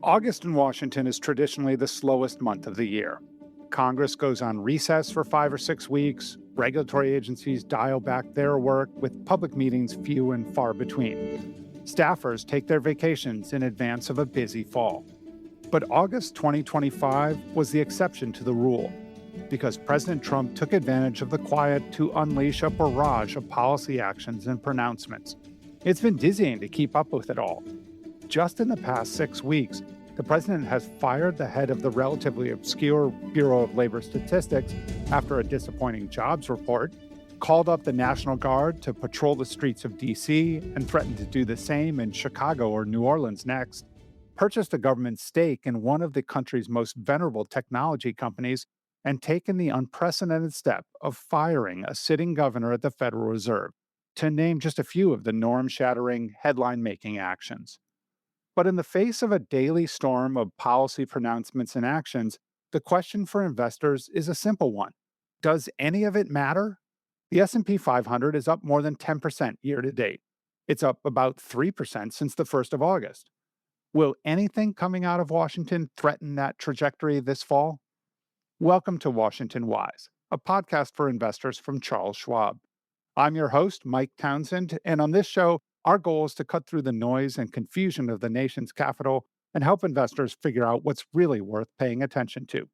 August in Washington is traditionally the slowest month of the year. Congress goes on recess for 5 or 6 weeks, regulatory agencies dial back their work, with public meetings few and far between. Staffers take their vacations in advance of a busy fall. But August 2025 was the exception to the rule, because President Trump took advantage of the quiet to unleash a barrage of policy actions and pronouncements. It's been dizzying to keep up with it all. Just in the past 6 weeks, the president has fired the head of the relatively obscure Bureau of Labor Statistics after a disappointing jobs report, called up the National Guard to patrol the streets of D.C. and threatened to do the same in Chicago or New Orleans next, purchased a government stake in one of the country's most venerable technology companies, and taken the unprecedented step of firing a sitting governor at the Federal Reserve, to name just a few of the norm-shattering, headline-making actions. But in the face of a daily storm of policy pronouncements and actions, the question for investors is a simple one. Does any of it matter? The S&P 500 is up more than 10% year to date. It's up about 3% since the 1st of August. Will anything coming out of Washington threaten that trajectory this fall? Welcome to Washington Wise, a podcast for investors from Charles Schwab. I'm your host, Mike Townsend, and on this show, our goal is to cut through the noise and confusion of the nation's capital and help investors figure out what's really worth paying attention to.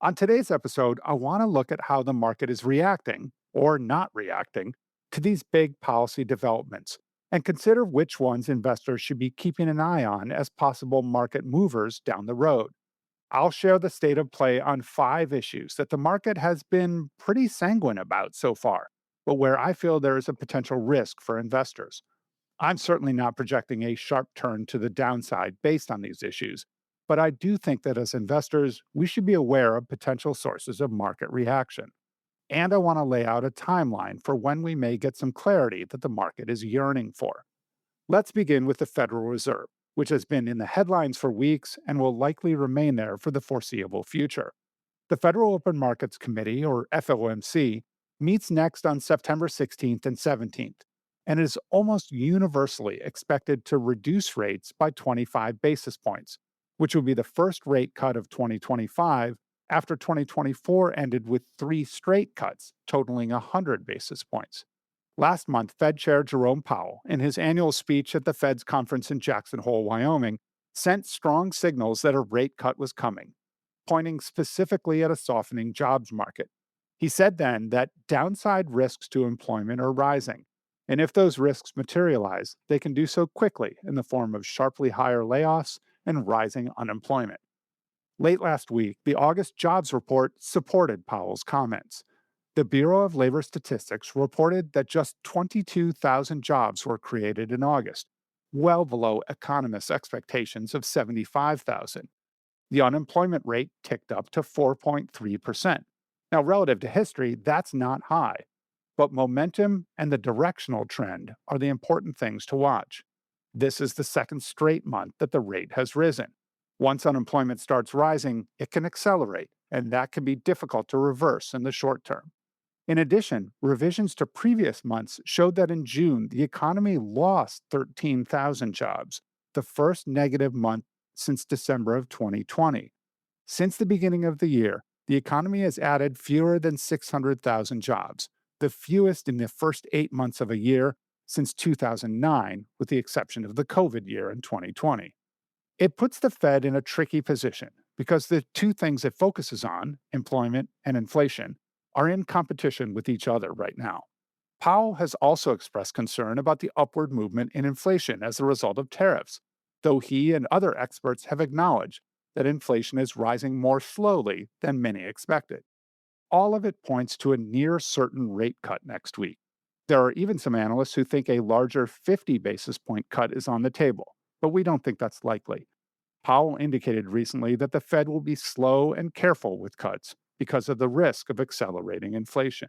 On today's episode, I want to look at how the market is reacting, or not reacting, to these big policy developments, and consider which ones investors should be keeping an eye on as possible market movers down the road. I'll share the state of play on 5 issues that the market has been pretty sanguine about so far, but where I feel there is a potential risk for investors. I'm certainly not projecting a sharp turn to the downside based on these issues, but I do think that as investors, we should be aware of potential sources of market reaction. And I want to lay out a timeline for when we may get some clarity that the market is yearning for. Let's begin with the Federal Reserve, which has been in the headlines for weeks and will likely remain there for the foreseeable future. The Federal Open Markets Committee, or FOMC, meets next on September 16th and 17th. And is almost universally expected to reduce rates by 25 basis points, which will be the first rate cut of 2025 after 2024 ended with 3 straight cuts, totaling 100 basis points. Last month, Fed Chair Jerome Powell, in his annual speech at the Fed's conference in Jackson Hole, Wyoming, sent strong signals that a rate cut was coming, pointing specifically at a softening jobs market. He said then that downside risks to employment are rising, and if those risks materialize, they can do so quickly in the form of sharply higher layoffs and rising unemployment. Late last week, the August jobs report supported Powell's comments. The Bureau of Labor Statistics reported that just 22,000 jobs were created in August, well below economists' expectations of 75,000. The unemployment rate ticked up to 4.3%. Now, relative to history, that's not high. But momentum and the directional trend are the important things to watch. This is the second straight month that the rate has risen. Once unemployment starts rising, it can accelerate, and that can be difficult to reverse in the short term. In addition, revisions to previous months showed that in June, the economy lost 13,000 jobs, the first negative month since December of 2020. Since the beginning of the year, the economy has added fewer than 600,000 jobs, the fewest in the first 8 months of a year since 2009, with the exception of the COVID year in 2020. It puts the Fed in a tricky position because the 2 things it focuses on, employment and inflation, are in competition with each other right now. Powell has also expressed concern about the upward movement in inflation as a result of tariffs, though he and other experts have acknowledged that inflation is rising more slowly than many expected. All of it points to a near certain rate cut next week. There are even some analysts who think a larger 50 basis point cut is on the table, but we don't think that's likely. Powell indicated recently that the Fed will be slow and careful with cuts because of the risk of accelerating inflation.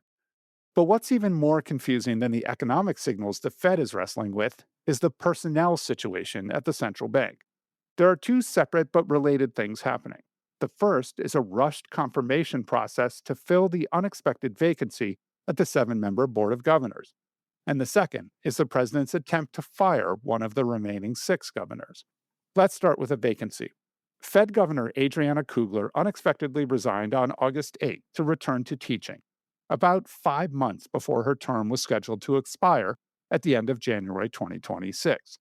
But what's even more confusing than the economic signals the Fed is wrestling with is the personnel situation at the central bank. There are 2 separate but related things happening. The first is a rushed confirmation process to fill the unexpected vacancy at the 7-member Board of Governors. And the second is the president's attempt to fire one of the remaining 6 governors. Let's start with a vacancy. Fed Governor Adriana Kugler unexpectedly resigned on August 8th to return to teaching, about 5 months before her term was scheduled to expire at the end of January 2026.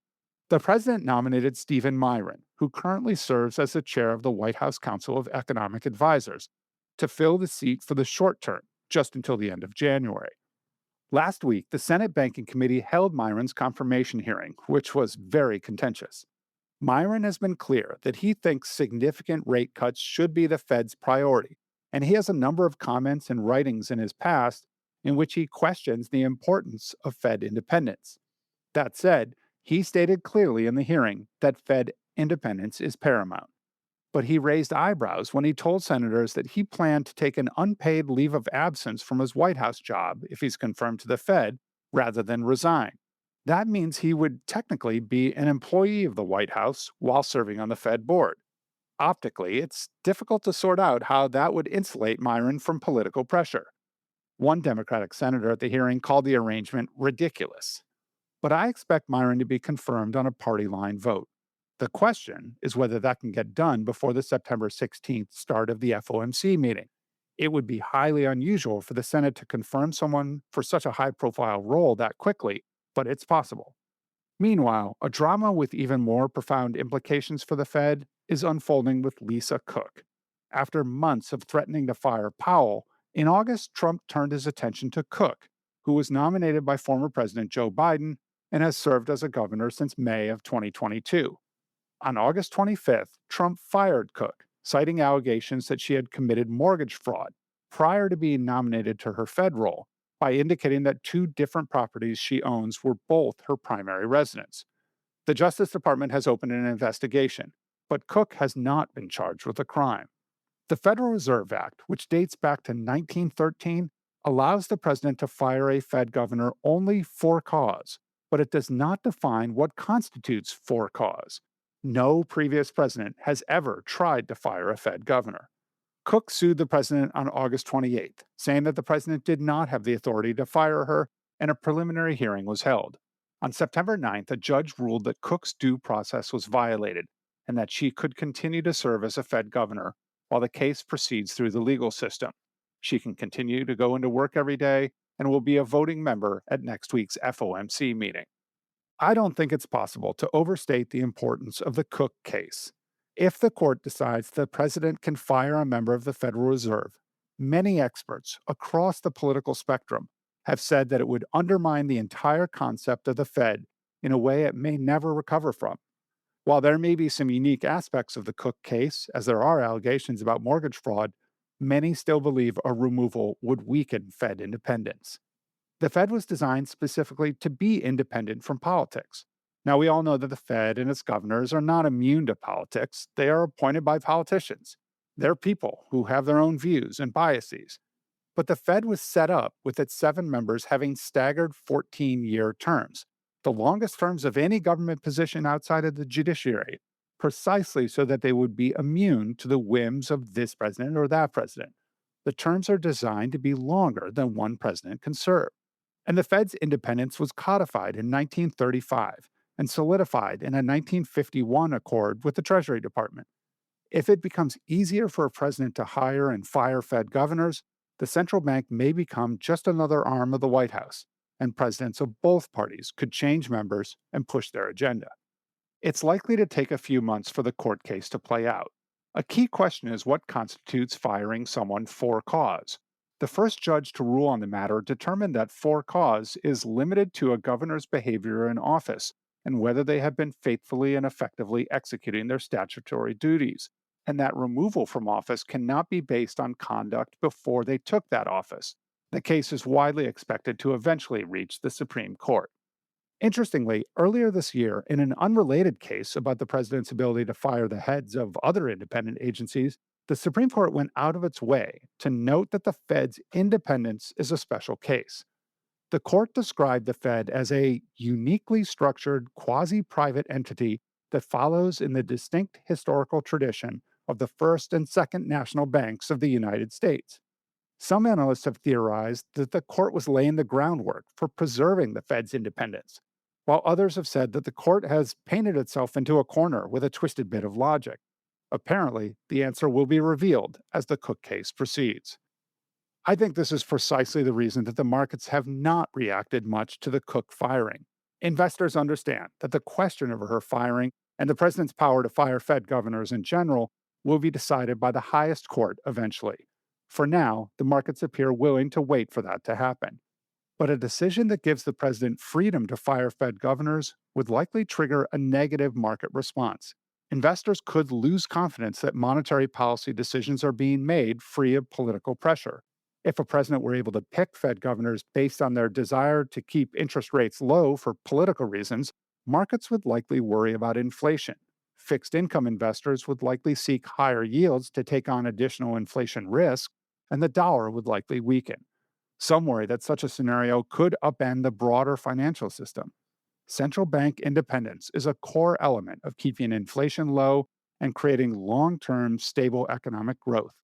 The president nominated Stephen Myron, who currently serves as the chair of the White House Council of Economic Advisors, to fill the seat for the short term, just until the end of January. Last week, the Senate Banking Committee held Myron's confirmation hearing, which was very contentious. Myron has been clear that he thinks significant rate cuts should be the Fed's priority, and he has a number of comments and writings in his past in which he questions the importance of Fed independence. That said, he stated clearly in the hearing that Fed independence is paramount. But he raised eyebrows when he told senators that he planned to take an unpaid leave of absence from his White House job if he's confirmed to the Fed rather than resign. That means he would technically be an employee of the White House while serving on the Fed board. Optically, it's difficult to sort out how that would insulate Myron from political pressure. One Democratic senator at the hearing called the arrangement ridiculous. But I expect Myron to be confirmed on a party line vote. The question is whether that can get done before the September 16th start of the FOMC meeting. It would be highly unusual for the Senate to confirm someone for such a high profile role that quickly, but it's possible. Meanwhile, a drama with even more profound implications for the Fed is unfolding with Lisa Cook. After months of threatening to fire Powell, in August, Trump turned his attention to Cook, who was nominated by former President Joe Biden and has served as a governor since May of 2022. On August 25th, Trump fired Cook, citing allegations that she had committed mortgage fraud prior to being nominated to her Fed role, by indicating that two different properties she owns were both her primary residence. The Justice Department has opened an investigation, but Cook has not been charged with a crime. The Federal Reserve Act, which dates back to 1913, allows the president to fire a Fed governor only for cause, but it does not define what constitutes for cause. No previous president has ever tried to fire a Fed governor. Cook sued the president on August 28th, saying that the president did not have the authority to fire her, and a preliminary hearing was held. On September 9th, a judge ruled that Cook's due process was violated and that she could continue to serve as a Fed governor while the case proceeds through the legal system. She can continue to go into work every day and will be a voting member at next week's FOMC meeting. I don't think it's possible to overstate the importance of the Cook case. If the court decides the president can fire a member of the Federal Reserve, many experts across the political spectrum have said that it would undermine the entire concept of the Fed in a way it may never recover from. While there may be some unique aspects of the Cook case, as there are allegations about mortgage fraud, many still believe a removal would weaken Fed independence. The Fed was designed specifically to be independent from politics. Now, we all know that the Fed and its governors are not immune to politics. They are appointed by politicians. They're people who have their own views and biases. But the Fed was set up with its 7 members having staggered 14-year terms, the longest terms of any government position outside of the judiciary, precisely so that they would be immune to the whims of this president or that president. The terms are designed to be longer than one president can serve. And the Fed's independence was codified in 1935 and solidified in a 1951 accord with the Treasury Department. If it becomes easier for a president to hire and fire Fed governors, the central bank may become just another arm of the White House, and presidents of both parties could change members and push their agenda. It's likely to take a few months for the court case to play out. A key question is what constitutes firing someone for cause. The first judge to rule on the matter determined that for cause is limited to a governor's behavior in office and whether they have been faithfully and effectively executing their statutory duties, and that removal from office cannot be based on conduct before they took that office. The case is widely expected to eventually reach the Supreme Court. Interestingly, earlier this year, in an unrelated case about the president's ability to fire the heads of other independent agencies, the Supreme Court went out of its way to note that the Fed's independence is a special case. The court described the Fed as a uniquely structured quasi private entity that follows in the distinct historical tradition of the first and second national banks of the United States. Some analysts have theorized that the court was laying the groundwork for preserving the Fed's independence, while others have said that the court has painted itself into a corner with a twisted bit of logic. Apparently, the answer will be revealed as the Cook case proceeds. I think this is precisely the reason that the markets have not reacted much to the Cook firing. Investors understand that the question of her firing and the president's power to fire Fed governors in general will be decided by the highest court eventually. For now, the markets appear willing to wait for that to happen. But a decision that gives the president freedom to fire Fed governors would likely trigger a negative market response. Investors could lose confidence that monetary policy decisions are being made free of political pressure. If a president were able to pick Fed governors based on their desire to keep interest rates low for political reasons, markets would likely worry about inflation. Fixed income investors would likely seek higher yields to take on additional inflation risk, and the dollar would likely weaken. Some worry that such a scenario could upend the broader financial system. Central bank independence is a core element of keeping inflation low and creating long term stable economic growth.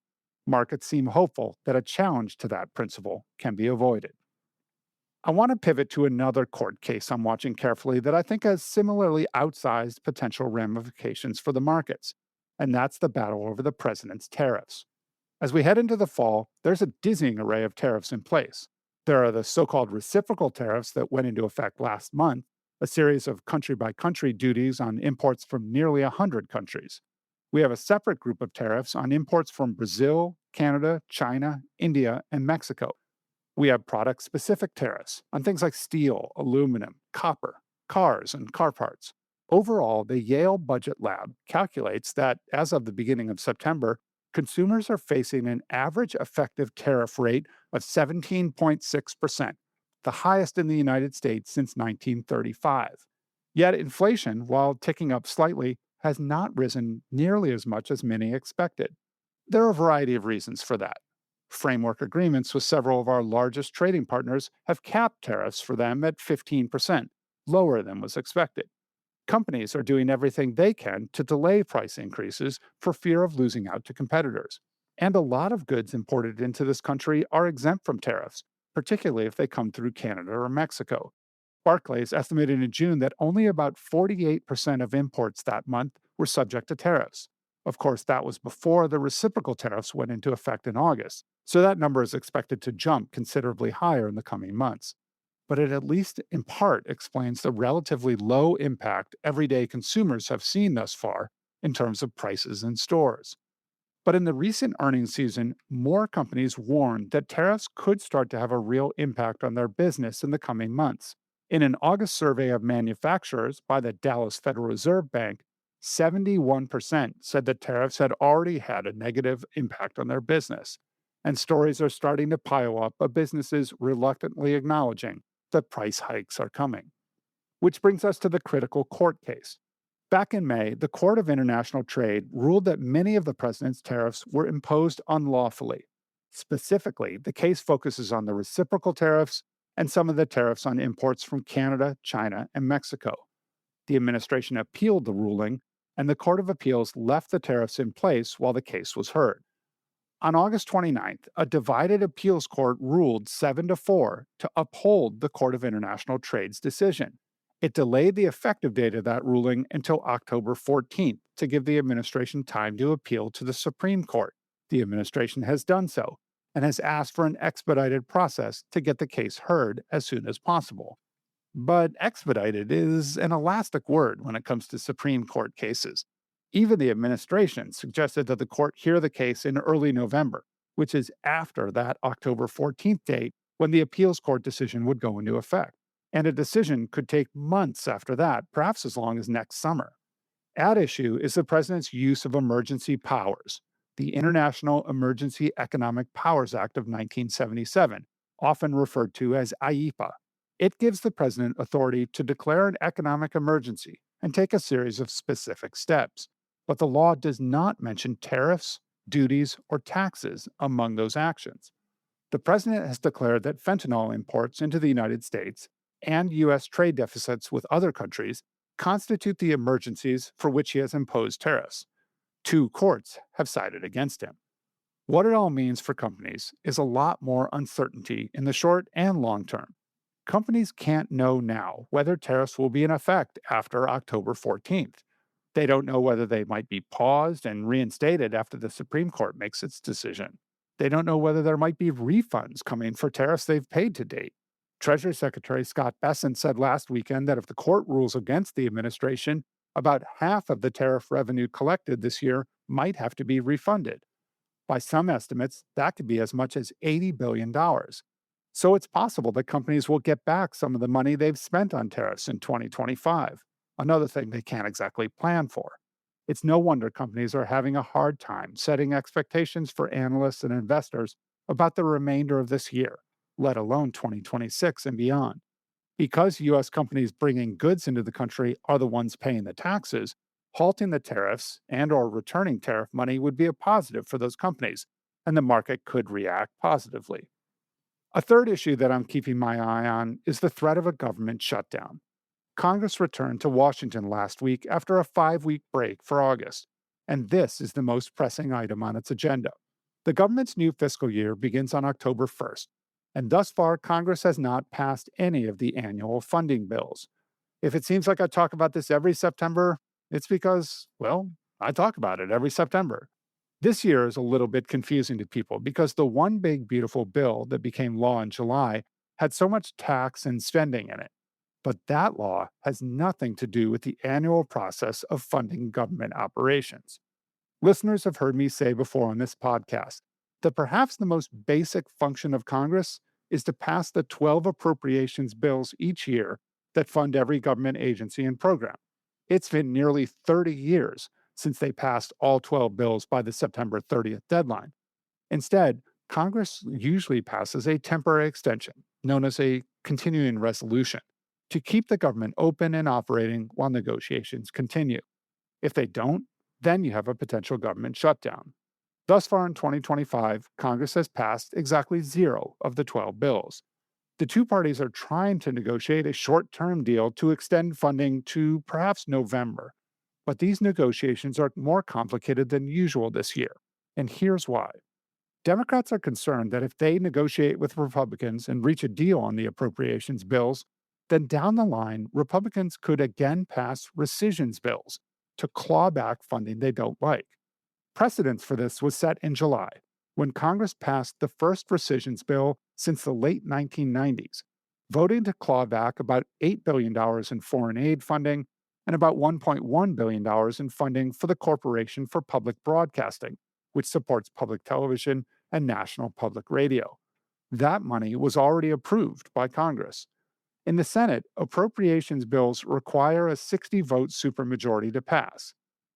Markets seem hopeful that a challenge to that principle can be avoided. I want to pivot to another court case I'm watching carefully that I think has similarly outsized potential ramifications for the markets, and that's the battle over the president's tariffs. As we head into the fall, there's a dizzying array of tariffs in place. There are the so called reciprocal tariffs that went into effect last month, a series of country by country duties on imports from nearly 100 countries. We have a separate group of tariffs on imports from Brazil, Canada, China, India, and Mexico. We have product specific tariffs on things like steel, aluminum, copper, cars, and car parts. Overall, the Yale Budget Lab calculates that as of the beginning of September, consumers are facing an average effective tariff rate of 17.6%, the highest in the United States since 1935. Yet inflation, while ticking up slightly, has not risen nearly as much as many expected. There are a variety of reasons for that. Framework agreements with several of our largest trading partners have capped tariffs for them at 15%, lower than was expected. Companies are doing everything they can to delay price increases for fear of losing out to competitors. And a lot of goods imported into this country are exempt from tariffs, particularly if they come through Canada or Mexico. Barclays estimated in June that only about 48% of imports that month were subject to tariffs. Of course, that was before the reciprocal tariffs went into effect in August, so that number is expected to jump considerably higher in the coming months. But it at least in part explains the relatively low impact everyday consumers have seen thus far in terms of prices in stores. But in the recent earnings season, more companies warned that tariffs could start to have a real impact on their business in the coming months. In an August survey of manufacturers by the Dallas Federal Reserve Bank, 71% said that tariffs had already had a negative impact on their business. And stories are starting to pile up of businesses reluctantly acknowledging that price hikes are coming. Which brings us to the critical court case. Back in May, the Court of International Trade ruled that many of the president's tariffs were imposed unlawfully. Specifically, the case focuses on the reciprocal tariffs and some of the tariffs on imports from Canada, China, and Mexico. The administration appealed the ruling, and the Court of Appeals left the tariffs in place while the case was heard. On August 29th, a divided appeals court ruled 7-4 to uphold the Court of International Trade's decision. It delayed the effective date of that ruling until October 14th to give the administration time to appeal to the Supreme Court. The administration has done so and has asked for an expedited process to get the case heard as soon as possible. But expedited is an elastic word when it comes to Supreme Court cases. Even the administration suggested that the court hear the case in early November, which is after that October 14th date when the appeals court decision would go into effect. And a decision could take months after that, perhaps as long as next summer. At issue is the president's use of emergency powers, the International Emergency Economic Powers Act of 1977, often referred to as IEPA. It gives the president authority to declare an economic emergency and take a series of specific steps. But the law does not mention tariffs, duties, or taxes among those actions. The president has declared that fentanyl imports into the United States and U.S. trade deficits with other countries constitute the emergencies for which he has imposed tariffs. 2 courts have sided against him. What it all means for companies is a lot more uncertainty in the short and long term. Companies can't know now whether tariffs will be in effect after October 14th. They don't know whether they might be paused and reinstated after the Supreme Court makes its decision. They don't know whether there might be refunds coming for tariffs they've paid to date. Treasury Secretary Scott Bessent said last weekend that if the court rules against the administration, about half of the tariff revenue collected this year might have to be refunded. By some estimates, that could be as much as $80 billion. So it's possible that companies will get back some of the money they've spent on tariffs in 2025, another thing they can't exactly plan for. It's no wonder companies are having a hard time setting expectations for analysts and investors about the remainder of this year, let alone 2026 and beyond. Because U.S. companies bringing goods into the country are the ones paying the taxes, halting the tariffs and/or returning tariff money would be a positive for those companies, and the market could react positively. A third issue that I'm keeping my eye on is the threat of a government shutdown. Congress returned to Washington last week after a 5-week break for August, and this is the most pressing item on its agenda. The government's new fiscal year begins on October 1st, and thus far, Congress has not passed any of the annual funding bills. If it seems like I talk about this every September, it's because, well, I talk about it every September. This year is a little bit confusing to people because the one big beautiful bill that became law in July had so much tax and spending in it. But that law has nothing to do with the annual process of funding government operations. Listeners have heard me say before on this podcast that perhaps the most basic function of Congress is to pass the 12 appropriations bills each year that fund every government agency and program. It's been nearly 30 years since they passed all 12 bills by the September 30th deadline. Instead, Congress usually passes a temporary extension, known as a continuing resolution, to keep the government open and operating while negotiations continue. If they don't, then you have a potential government shutdown. Thus far in 2025, Congress has passed exactly 0 of the 12 bills. The two parties are trying to negotiate a short term deal to extend funding to perhaps November. But these negotiations are more complicated than usual this year. And here's why. Democrats are concerned that if they negotiate with Republicans and reach a deal on the appropriations bills, then down the line, Republicans could again pass rescissions bills to claw back funding they don't like. Precedence for this was set in July, when Congress passed the first rescissions bill since the late 1990s, voting to claw back about $8 billion in foreign aid funding and about $1.1 billion in funding for the Corporation for Public Broadcasting, which supports public television and national public radio. That money was already approved by Congress. In the Senate, appropriations bills require a 60-vote supermajority to pass.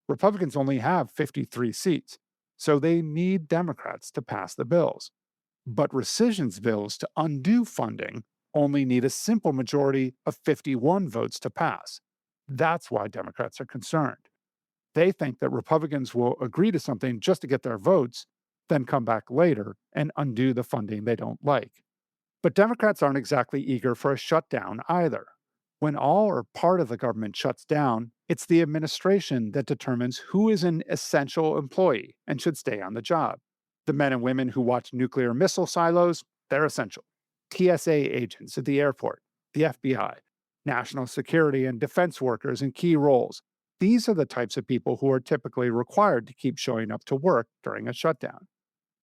Republicans only have 53 seats, so they need Democrats to pass the bills. But rescissions bills to undo funding only need a simple majority of 51 votes to pass. That's why Democrats are concerned. They think that Republicans will agree to something just to get their votes, then come back later and undo the funding they don't like. But Democrats aren't exactly eager for a shutdown either. When all or part of the government shuts down, it's the administration that determines who is an essential employee and should stay on the job. The men and women who watch nuclear missile silos, they're essential. TSA agents at the airport, the FBI, national security and defense workers in key roles. These are the types of people who are typically required to keep showing up to work during a shutdown.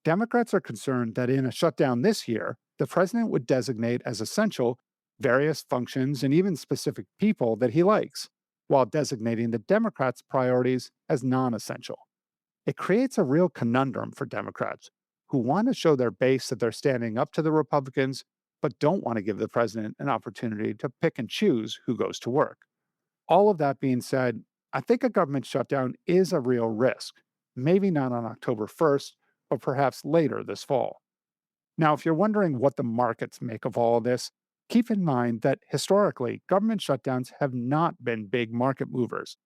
Democrats are concerned that in a shutdown this year, the president would designate as essential various functions and even specific people that he likes, while designating the Democrats' priorities as non essential. It creates a real conundrum for Democrats who want to show their base that they're standing up to the Republicans, but don't want to give the president an opportunity to pick and choose who goes to work. All of that being said, I think a government shutdown is a real risk. Maybe not on October 1st, but perhaps later this fall. Now, if you're wondering what the markets make of all this, keep in mind that historically, government shutdowns have not been big market movers.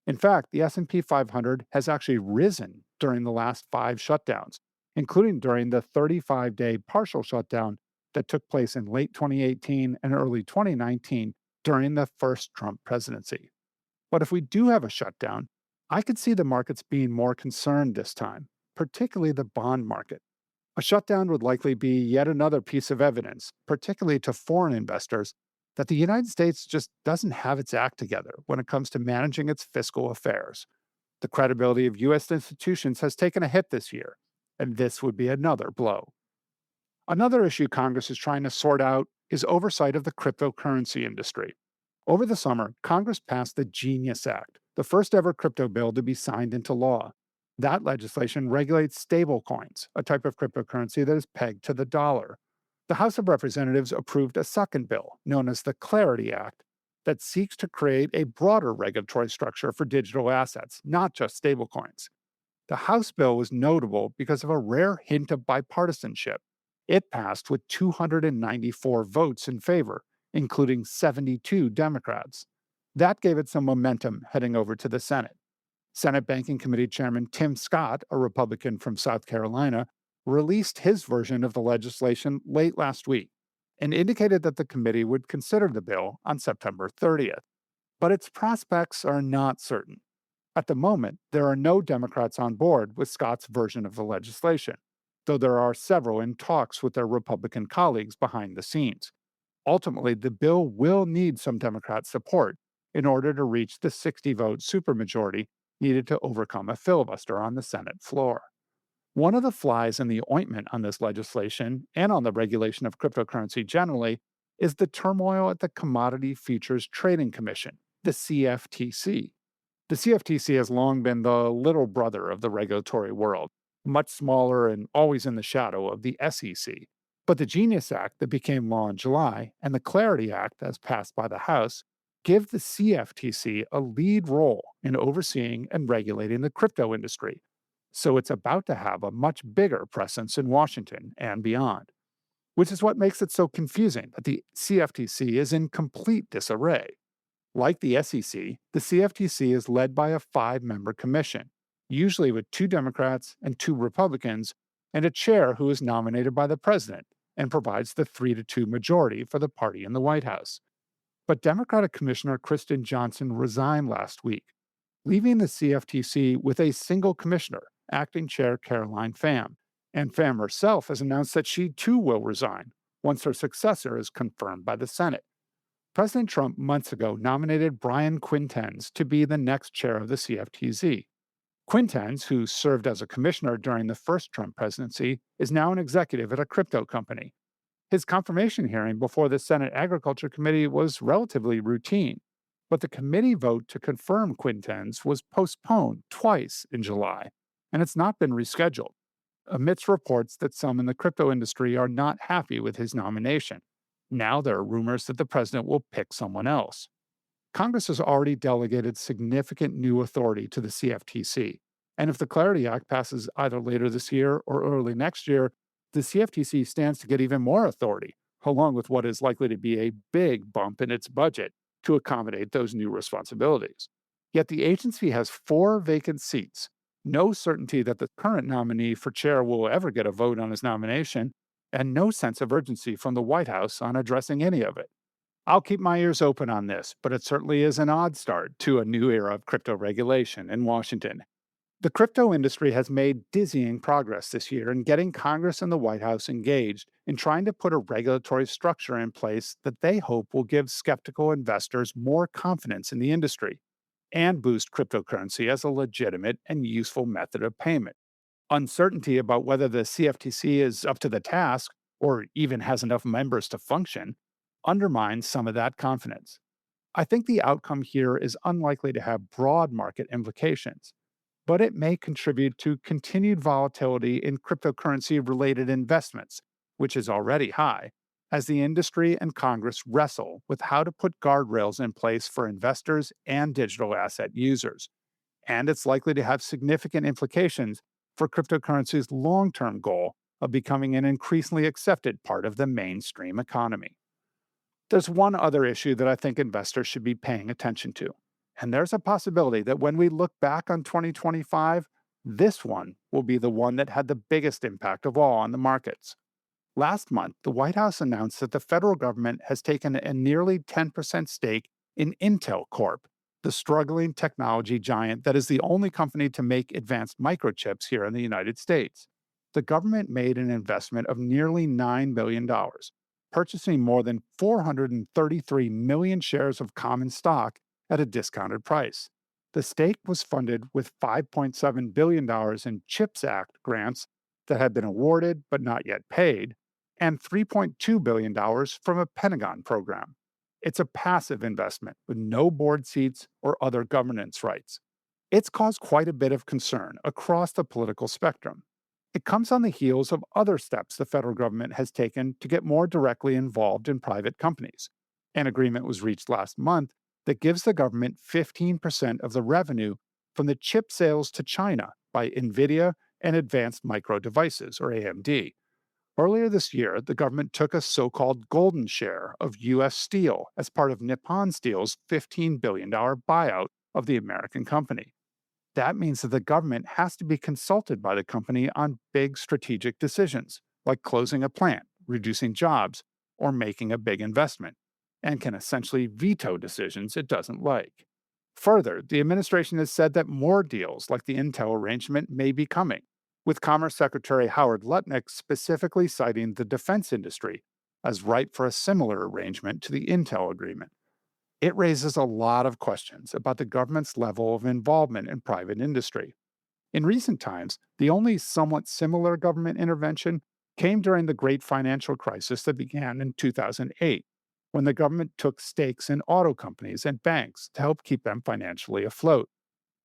In fact, the S&P 500 has actually risen during the last 5 shutdowns, including during the 35-day partial shutdown that took place in late 2018 and early 2019 during the first Trump presidency. But if we do have a shutdown, I could see the markets being more concerned this time, particularly the bond market. A shutdown would likely be yet another piece of evidence, particularly to foreign investors, that the United States just doesn't have its act together when it comes to managing its fiscal affairs. The credibility of U.S. institutions has taken a hit this year, and this would be another blow. Another issue Congress is trying to sort out is oversight of the cryptocurrency industry. Over the summer, Congress passed the Genius Act, the first ever crypto bill to be signed into law. That legislation regulates stablecoins, a type of cryptocurrency that is pegged to the dollar. The House of Representatives approved a second bill, known as the Clarity Act, that seeks to create a broader regulatory structure for digital assets, not just stablecoins. The House bill was notable because of a rare hint of bipartisanship. It passed with 294 votes in favor, including 72 Democrats. That gave it some momentum heading over to the Senate. Senate Banking Committee Chairman Tim Scott, a Republican from South Carolina, released his version of the legislation late last week and indicated that the committee would consider the bill on September 30th. But its prospects are not certain. At the moment, there are no Democrats on board with Scott's version of the legislation, though there are several in talks with their Republican colleagues behind the scenes. Ultimately, the bill will need some Democrat support in order to reach the 60-vote supermajority needed to overcome a filibuster on the Senate floor. One of the flies in the ointment on this legislation and on the regulation of cryptocurrency generally is the turmoil at the Commodity Futures Trading Commission, the CFTC. The CFTC has long been the little brother of the regulatory world, much smaller and always in the shadow of the SEC. But the Genius Act that became law in July and the Clarity Act, as passed by the House, give the CFTC a lead role in overseeing and regulating the crypto industry. So it's about to have a much bigger presence in Washington and beyond, which is what makes it so confusing that the CFTC is in complete disarray. Like the SEC, the CFTC is led by a 5-member commission, usually with 2 Democrats and 2 Republicans, and a chair who is nominated by the president and provides the 3-2 majority for the party in the White House. But Democratic Commissioner Kristen Johnson resigned last week, leaving the CFTC with a single commissioner, acting chair Caroline Pham. And Pham herself has announced that she too will resign once her successor is confirmed by the Senate. President Trump months ago nominated Brian Quintenz to be the next chair of the CFTC. Quintenz, who served as a commissioner during the first Trump presidency, is now an executive at a crypto company. His confirmation hearing before the Senate Agriculture Committee was relatively routine, but the committee vote to confirm Quintenz was postponed twice in July, and it's not been rescheduled, amidst reports that some in the crypto industry are not happy with his nomination. Now there are rumors that the president will pick someone else. Congress has already delegated significant new authority to the CFTC, and if the Clarity Act passes either later this year or early next year, the CFTC stands to get even more authority, along with what is likely to be a big bump in its budget to accommodate those new responsibilities. Yet the agency has 4 vacant seats, no certainty that the current nominee for chair will ever get a vote on his nomination, and no sense of urgency from the White House on addressing any of it. I'll keep my ears open on this, but it certainly is an odd start to a new era of crypto regulation in Washington. The crypto industry has made dizzying progress this year in getting Congress and the White House engaged in trying to put a regulatory structure in place that they hope will give skeptical investors more confidence in the industry and boost cryptocurrency as a legitimate and useful method of payment. Uncertainty about whether the CFTC is up to the task or even has enough members to function undermines some of that confidence. I think the outcome here is unlikely to have broad market implications, but it may contribute to continued volatility in cryptocurrency related investments, which is already high, as the industry and Congress wrestle with how to put guardrails in place for investors and digital asset users. And it's likely to have significant implications for cryptocurrency's long term goal of becoming an increasingly accepted part of the mainstream economy. There's one other issue that I think investors should be paying attention to, and there's a possibility that when we look back on 2025, this one will be the one that had the biggest impact of all on the markets. Last month, the White House announced that the federal government has taken a nearly 10% stake in Intel Corp, the struggling technology giant that is the only company to make advanced microchips here in the United States. the government made an investment of nearly $9 billion, purchasing more than 433 million shares of common stock at a discounted price. The stake was funded with $5.7 billion in CHIPS Act grants that had been awarded but not yet paid, and $3.2 billion from a Pentagon program. It's a passive investment with no board seats or other governance rights. It's caused quite a bit of concern across the political spectrum. It comes on the heels of other steps the federal government has taken to get more directly involved in private companies. An agreement was reached last month that gives the government 15% of the revenue from the chip sales to China by NVIDIA and Advanced Micro Devices, or AMD. Earlier this year, the government took a so-called golden share of U.S. Steel as part of Nippon Steel's $15 billion buyout of the American company. That means that the government has to be consulted by the company on big strategic decisions, like closing a plant, reducing jobs, or making a big investment, and can essentially veto decisions it doesn't like. Further, the administration has said that more deals like the Intel arrangement may be coming, with Commerce Secretary Howard Lutnick specifically citing the defense industry as ripe for a similar arrangement to the Intel agreement. It raises a lot of questions about the government's level of involvement in private industry. In recent times, the only somewhat similar government intervention came during the great financial crisis that began in 2008, when the government took stakes in auto companies and banks to help keep them financially afloat.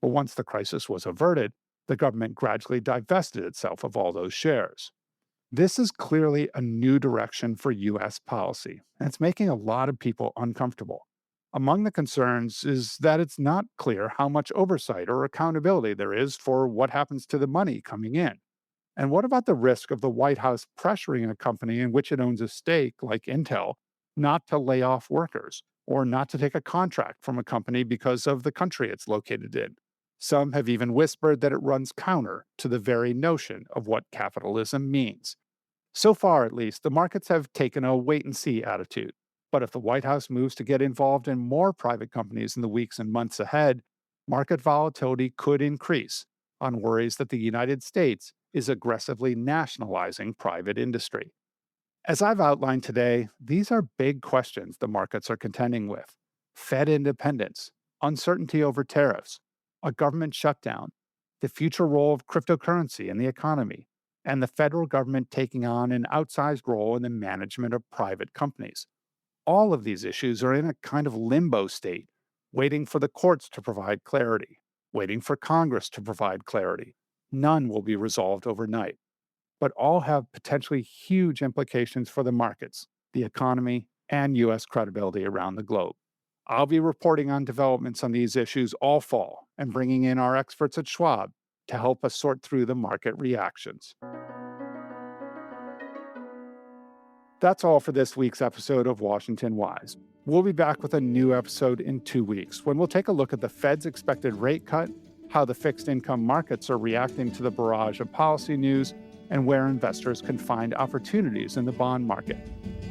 But once the crisis was averted, the government gradually divested itself of all those shares. This is clearly a new direction for U.S. policy, and it's making a lot of people uncomfortable. Among the concerns is that it's not clear how much oversight or accountability there is for what happens to the money coming in. And what about the risk of the White House pressuring a company in which it owns a stake, like Intel, not to lay off workers or not to take a contract from a company because of the country it's located in? Some have even whispered that it runs counter to the very notion of what capitalism means. So far, at least, the markets have taken a wait and see attitude. But if the White House moves to get involved in more private companies in the weeks and months ahead, market volatility could increase on worries that the United States is aggressively nationalizing private industry. As I've outlined today, these are big questions the markets are contending with: Fed independence, uncertainty over tariffs, a government shutdown, the future role of cryptocurrency in the economy, and the federal government taking on an outsized role in the management of private companies. All of these issues are in a kind of limbo state, waiting for the courts to provide clarity, waiting for Congress to provide clarity. None will be resolved overnight, but all have potentially huge implications for the markets, the economy, and U.S. credibility around the globe. I'll be reporting on developments on these issues all fall and bringing in our experts at Schwab to help us sort through the market reactions. That's all for this week's episode of Washington Wise. We'll be back with a new episode in 2 weeks when we'll take a look at the Fed's expected rate cut, how the fixed income markets are reacting to the barrage of policy news, and where investors can find opportunities in the bond market.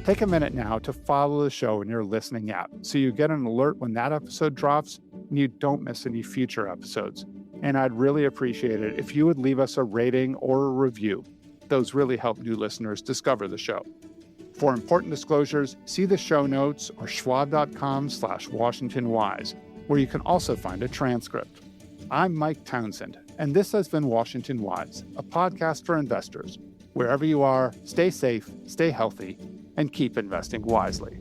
Take a minute now to follow the show in your listening app so you get an alert when that episode drops and you don't miss any future episodes. And I'd really appreciate it if you would leave us a rating or a review. Those really help new listeners discover the show. For important disclosures, see the show notes or schwab.com/WashingtonWise, where you can also find a transcript. I'm Mike Townsend, and this has been Washington Wise, a podcast for investors. Wherever you are, stay safe, stay healthy, and keep investing wisely.